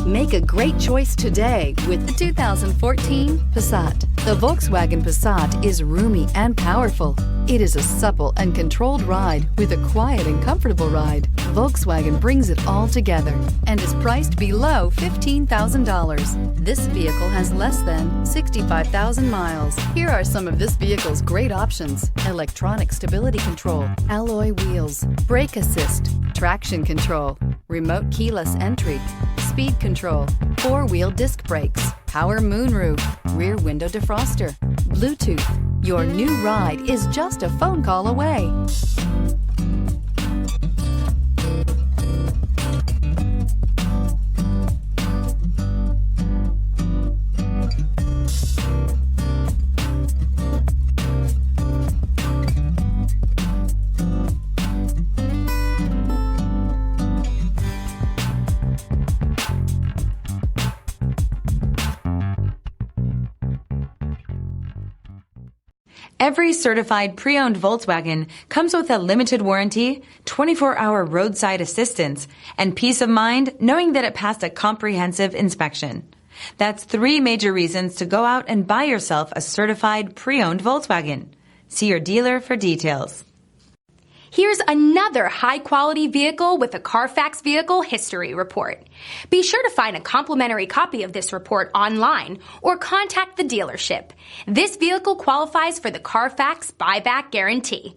Make a great choice today with the 2014 Passat. The Volkswagen Passat is roomy and powerful. It is a supple and controlled ride with a quiet and comfortable ride. Volkswagen brings it all together and is priced below $15,000. This vehicle has less than 65,000 miles. Here are some of this vehicle's great options: electronic stability control, alloy wheels, brake assist, traction control, remote keyless entry, speed control, four-wheel disc brakes, power moonroof, rear window defroster, Bluetooth. Your new ride is just a phone call away. Every certified pre-owned Volkswagen comes with a limited warranty, 24-hour roadside assistance, and peace of mind knowing that it passed a comprehensive inspection. That's 3 major reasons to go out and buy yourself a certified pre-owned Volkswagen. See your dealer for details. Here's another high-quality vehicle with a CARFAX Vehicle History Report. Be sure to find a complimentary copy of this report online or contact the dealership. This vehicle qualifies for the CARFAX Buyback Guarantee.